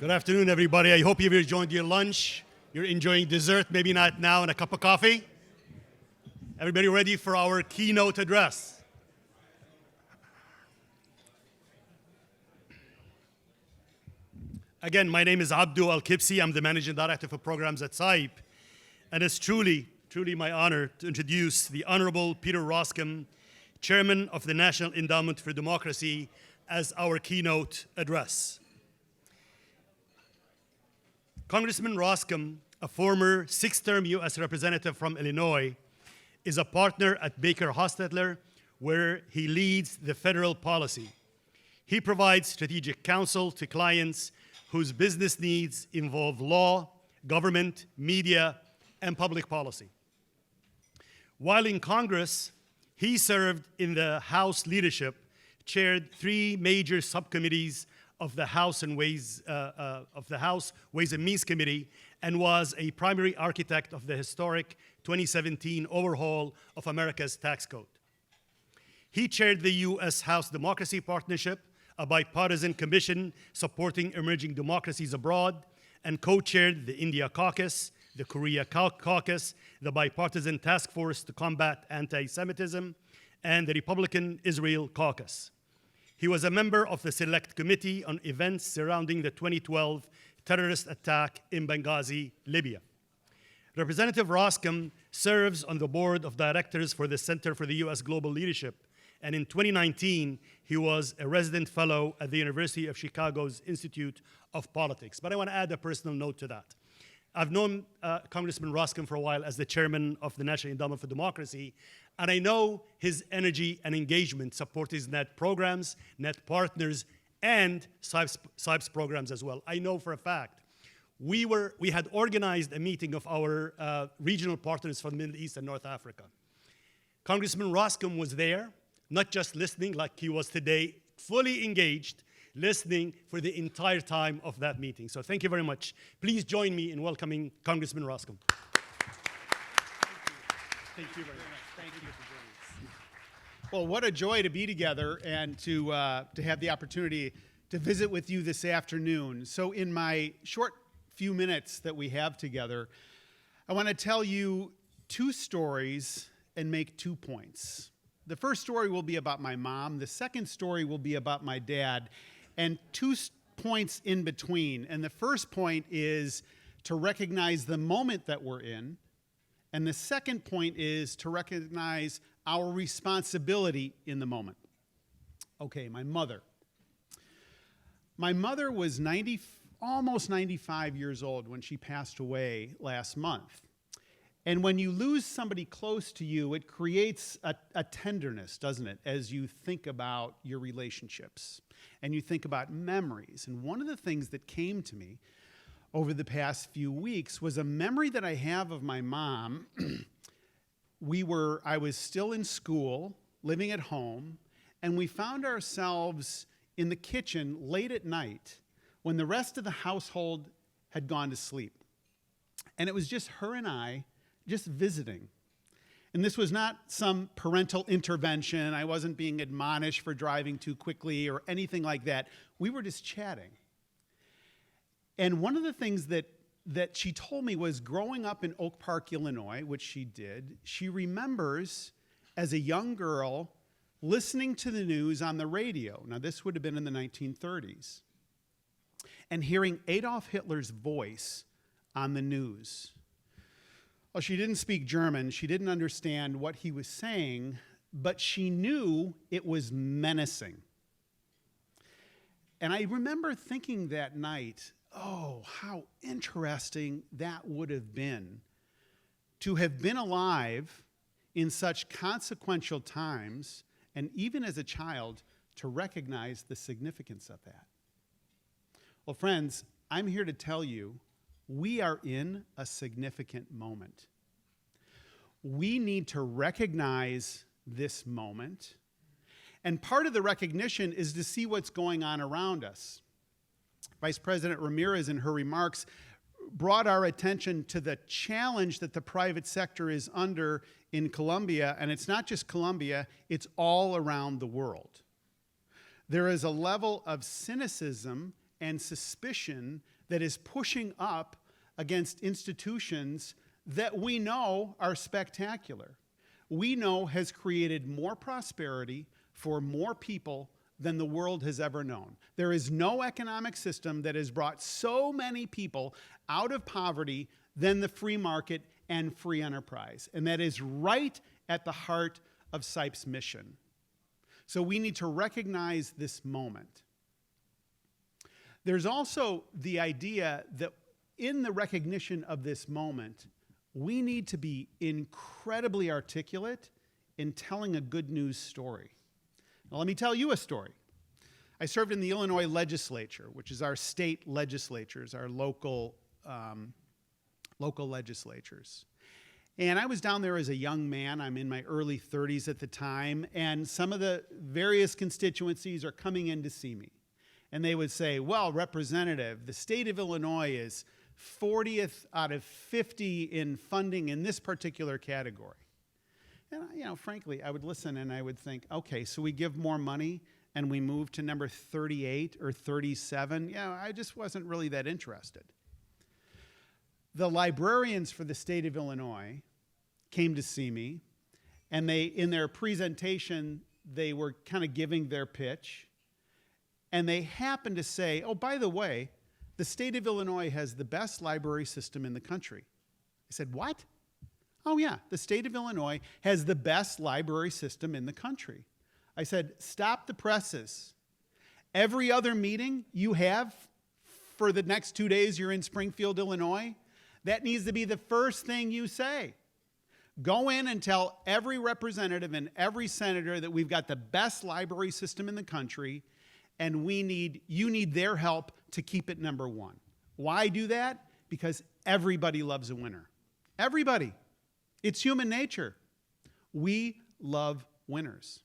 Good afternoon, everybody. I hope you've enjoyed your lunch. You're enjoying dessert, maybe not now, and a cup of coffee. Everybody ready for our keynote address? Again, my name is Abdul Al-Kibsi. I'm the Managing Director for Programs at SAIP. And it's truly my honor to introduce the Honorable Peter Roskam, Chairman of the National Endowment for Democracy, as our keynote address. Congressman Roskam, a former six-term U.S. representative from Illinois, is a partner at Baker Hostetler, where he leads the federal policy. He provides strategic counsel to clients whose business needs involve law, government, media, and public policy. While in Congress, he served in the House leadership, chaired three major subcommittees of the House Ways and Means Committee, and was a primary architect of the historic 2017 overhaul of America's tax code. He chaired the U.S. House Democracy Partnership, a bipartisan commission supporting emerging democracies abroad, and co-chaired the India Caucus, the Korea Caucus, the Bipartisan Task Force to Combat Anti-Semitism, and the Republican Israel Caucus. He was a member of the Select Committee on events surrounding the 2012 terrorist attack in Benghazi, Libya. Representative Roskam serves on the board of directors for the Center for the U.S. Global Leadership, and in 2019, he was a resident fellow at the University of Chicago's Institute of Politics. But I want to add a personal note to that. I've known Congressman Roskam for a while as the chairman of the National Endowment for Democracy, and I know his energy and engagement support his NET programs, NET partners, and SAIP's programs as well. I know for a fact. We had organized a meeting of our regional partners from the Middle East and North Africa. Congressman Roskam was there, not just listening like he was today, fully engaged, listening for the entire time of that meeting. So thank you very much. Please join me in welcoming Congressman Roskam. Thank you very much. Thank you for joining us. Well, what a joy to be together and to have the opportunity to visit with you this afternoon. So in my short few minutes that we have together, I want to tell you two stories and make 2 points. The first story will be about my mom. The second story will be about my dad, and 2 points in between. And the first point is to recognize the moment that we're in. And the second point is to recognize our responsibility in the moment. Okay, my mother. My mother was almost 95 years old when she passed away last month. And when you lose somebody close to you, it creates a tenderness, doesn't it, as you think about your relationships and you think about memories. And one of the things that came to me over the past few weeks was a memory that I have of my mom. I was still in school, living at home, and we found ourselves in the kitchen late at night when the rest of the household had gone to sleep. And it was just her and I just visiting. And this was not some parental intervention. I wasn't being admonished for driving too quickly or anything like that. We were just chatting. And one of the things that she told me was growing up in Oak Park, Illinois, which she did, she remembers as a young girl listening to the news on the radio. Now, this would have been in the 1930s. And hearing Adolf Hitler's voice on the news. Well, she didn't speak German. She didn't understand what he was saying, but she knew it was menacing. And I remember thinking that night, oh, how interesting that would have been to have been alive in such consequential times, and even as a child, to recognize the significance of that. Well, friends, I'm here to tell you, we are in a significant moment. We need to recognize this moment. And part of the recognition is to see what's going on around us. Vice President Ramirez, in her remarks, brought our attention to the challenge that the private sector is under in Colombia. And it's not just Colombia, it's all around the world. There is a level of cynicism and suspicion that is pushing up against institutions that we know are spectacular. We know has created more prosperity for more people than the world has ever known. There is no economic system that has brought so many people out of poverty than the free market and free enterprise. And that is right at the heart of SIPE's mission. So we need to recognize this moment. There's also the idea that in the recognition of this moment, we need to be incredibly articulate in telling a good news story. Now, let me tell you a story. I served in the Illinois legislature, which is our state legislatures, our local legislatures. And I was down there as a young man. I'm in my early 30s at the time, and some of the various constituencies are coming in to see me. And they would say, well, Representative, the state of Illinois is 40th out of 50 in funding in this particular category. And, frankly, I would listen and I would think, okay, so we give more money and we move to number 38 or 37. I just wasn't really that interested. The librarians for the state of Illinois came to see me, and in their presentation, they were kind of giving their pitch, and they happened to say, oh, by the way, the state of Illinois has the best library system in the country. I said, what? Oh, yeah, the state of Illinois has the best library system in the country. I said, stop the presses. Every other meeting you have for the next 2 days you're in Springfield, Illinois, that needs to be the first thing you say. Go in and tell every representative and every senator that we've got the best library system in the country, and you need their help to keep it number one. Why do that? Because everybody loves a winner. Everybody. It's human nature. We love winners.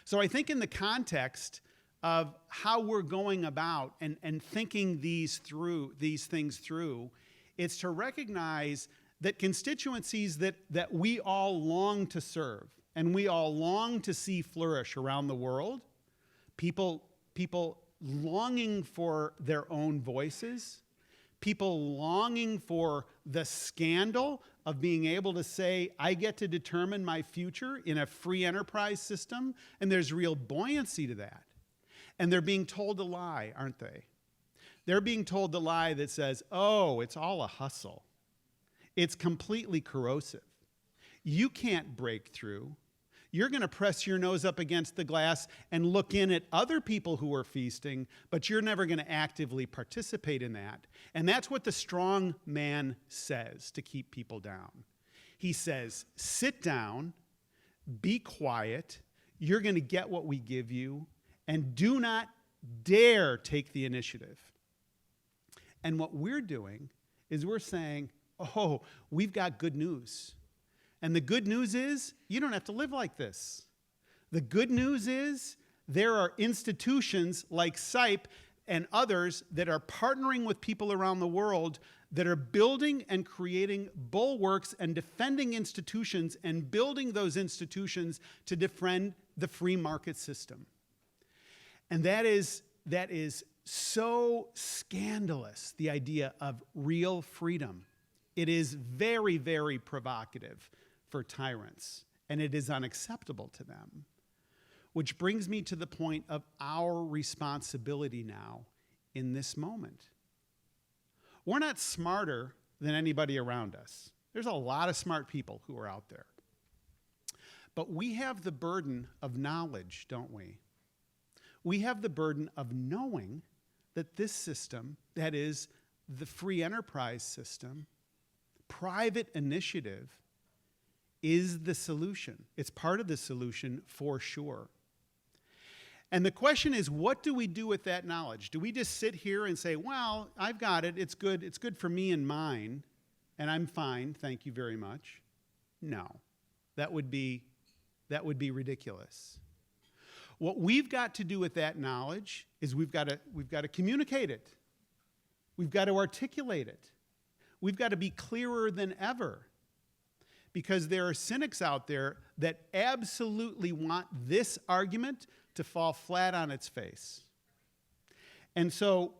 So I think in the context of how we're going about and thinking these things through, it's to recognize that constituencies that we all long to serve and we all long to see flourish around the world, people longing for their own voices, people longing for the scandal of being able to say, I get to determine my future in a free enterprise system, and there's real buoyancy to that. And they're being told a lie, aren't they? They're being told the lie that says, oh, it's all a hustle. It's completely corrosive. You can't break through. You're going to press your nose up against the glass and look in at other people who are feasting, but you're never going to actively participate in that. And that's what the strong man says to keep people down. He says, sit down, be quiet, you're going to get what we give you, and do not dare take the initiative. And what we're doing is we're saying, oh, we've got good news. And the good news is you don't have to live like this. The good news is there are institutions like SIPE and others that are partnering with people around the world that are building and creating bulwarks and defending institutions and building those institutions to defend the free market system. And that is so scandalous, the idea of real freedom. It is very, very provocative for tyrants, and it is unacceptable to them. Which brings me to the point of our responsibility now in this moment. We're not smarter than anybody around us. There's a lot of smart people who are out there. But we have the burden of knowledge, don't we? We have the burden of knowing that this system, that is the free enterprise system, private initiative, is the solution. It's part of the solution for sure. And the question is, what do we do with that knowledge? Do we just sit here and say, well, I've got it, it's good for me and mine, and I'm fine, thank you very much? No, that would be ridiculous. What we've got to do with that knowledge is we've got to communicate it. We've got to articulate it. We've got to be clearer than ever. Because there are cynics out there that absolutely want this argument to fall flat on its face. And so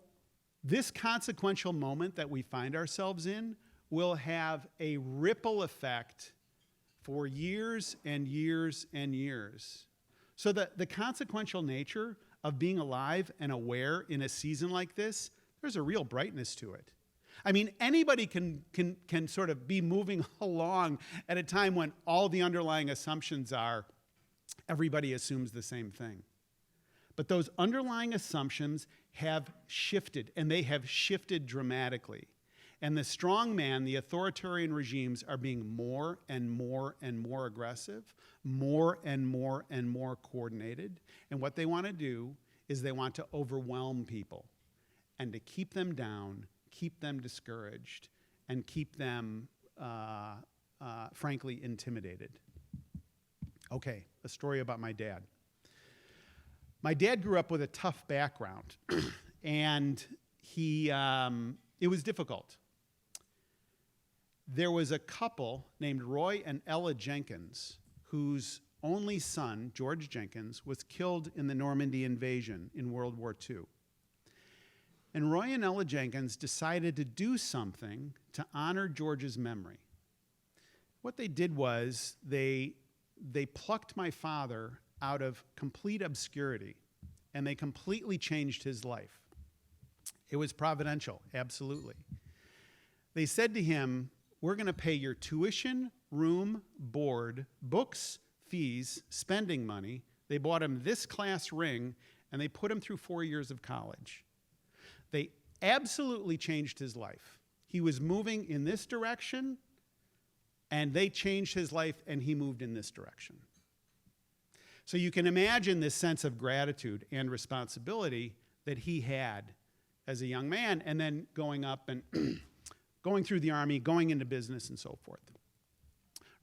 this consequential moment that we find ourselves in will have a ripple effect for years and years and years. So the consequential nature of being alive and aware in a season like this, there's a real brightness to it. I mean, anybody can sort of be moving along at a time when all the underlying assumptions are everybody assumes the same thing. But those underlying assumptions have shifted, and they have shifted dramatically. And the strong man, the authoritarian regimes are being more and more and more aggressive, more and more and more coordinated. And what they want to do is they want to overwhelm people and to keep them down, keep them discouraged, and keep them, frankly, intimidated. Okay, a story about my dad. My dad grew up with a tough background, and it was difficult. There was a couple named Roy and Ella Jenkins, whose only son, George Jenkins, was killed in the Normandy invasion in World War II. And Roy and Ella Jenkins decided to do something to honor George's memory. What they did was they plucked my father out of complete obscurity, and they completely changed his life. It was providential, absolutely. They said to him, "We're going to pay your tuition, room, board, books, fees, spending money." They bought him this class ring, and they put him through 4 years of college. They absolutely changed his life. He was moving in this direction, and they changed his life, and he moved in this direction. So you can imagine this sense of gratitude and responsibility that he had as a young man, and then going up and going through the Army, going into business, and so forth.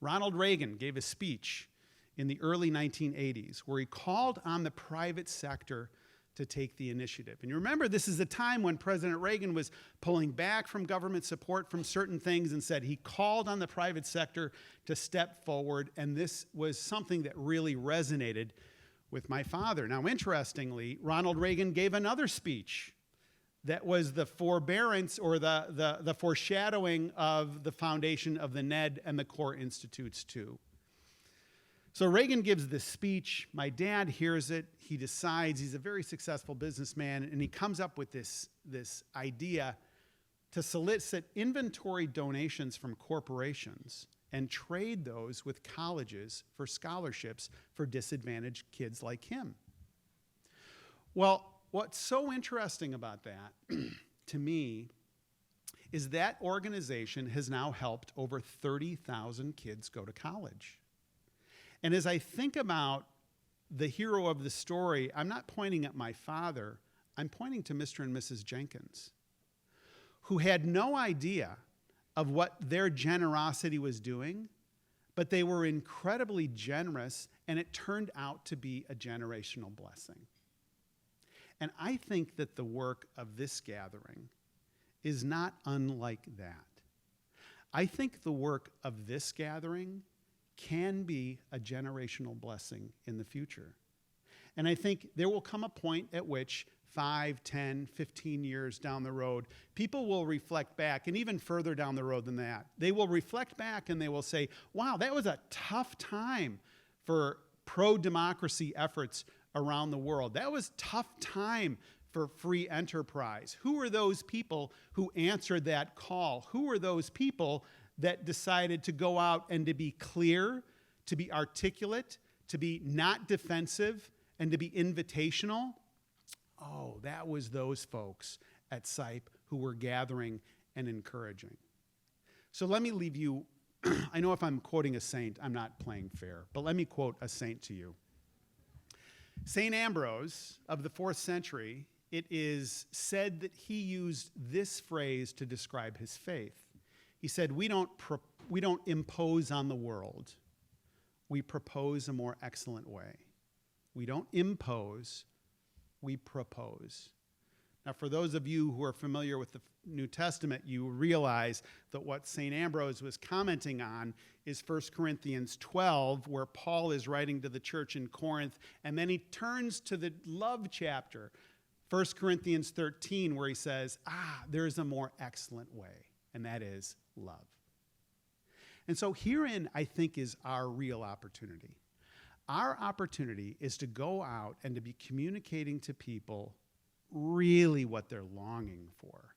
Ronald Reagan gave a speech in the early 1980s where he called on the private sector to take the initiative. And you remember, this is a time when President Reagan was pulling back from government support from certain things and said he called on the private sector to step forward, and this was something that really resonated with my father. Now, interestingly, Ronald Reagan gave another speech that was the forbearance or the foreshadowing of the foundation of the NED and the core institutes too. So Reagan gives this speech. My dad hears it. He decides, he's a very successful businessman, and he comes up with this idea to solicit inventory donations from corporations and trade those with colleges for scholarships for disadvantaged kids like him. Well, what's so interesting about that, to me, is that organization has now helped over 30,000 kids go to college. And as I think about the hero of the story, I'm not pointing at my father, I'm pointing to Mr. and Mrs. Jenkins, who had no idea of what their generosity was doing, but they were incredibly generous, and it turned out to be a generational blessing. And I think that the work of this gathering is not unlike that. I think the work of this gathering can be a generational blessing in the future. And I think there will come a point at which 5, 10, 15 years down the road, people will reflect back, and even further down the road than that, they will reflect back and they will say, wow, that was a tough time for pro-democracy efforts around the world. That was a tough time for free enterprise. Who were those people who answered that call? Who were those people that decided to go out and to be clear, to be articulate, to be not defensive, and to be invitational? Oh, that was those folks at SIPE who were gathering and encouraging. So let me leave you, I know if I'm quoting a saint, I'm not playing fair, but let me quote a saint to you. St. Ambrose of the 4th century, it is said that he used this phrase to describe his faith. He said, we don't impose on the world. We propose a more excellent way. We don't impose, we propose. Now, for those of you who are familiar with the New Testament, you realize that what St. Ambrose was commenting on is 1 Corinthians 12, where Paul is writing to the church in Corinth, and then he turns to the love chapter, 1 Corinthians 13, where he says, there is a more excellent way, and that is love. And so herein, I think, is our real opportunity. Our opportunity is to go out and to be communicating to people really what they're longing for.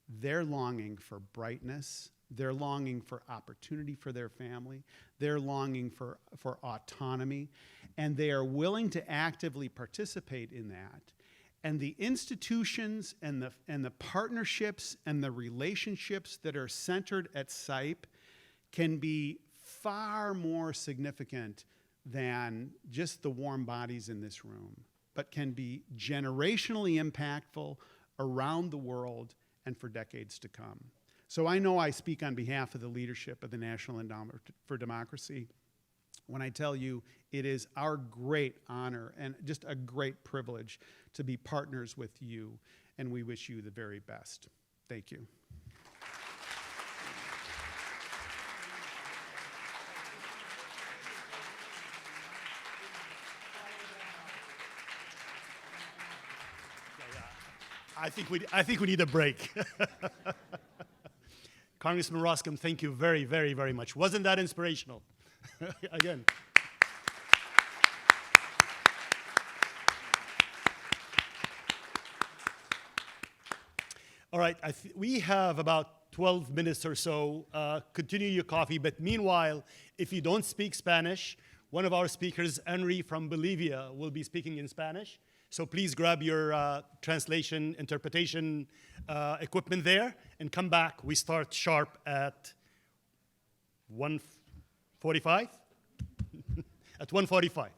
They're longing for brightness. They're longing for opportunity for their family. They're longing for autonomy. And they are willing to actively participate in that. And the institutions and the partnerships and the relationships that are centered at SIPE can be far more significant than just the warm bodies in this room, but can be generationally impactful around the world and for decades to come. So I know I speak on behalf of the leadership of the National Endowment for Democracy when I tell you it is our great honor and just a great privilege to be partners with you, and we wish you the very best. Thank you. I think we need a break. Congressman Roskam, thank you very, very, very much. Wasn't that inspirational? Again. All right, we have about 12 minutes or so. Continue your coffee, but meanwhile, if you don't speak Spanish, one of our speakers, Henry from Bolivia, will be speaking in Spanish. So please grab your translation, interpretation equipment there and come back. We start sharp at 1:45? At 1:45.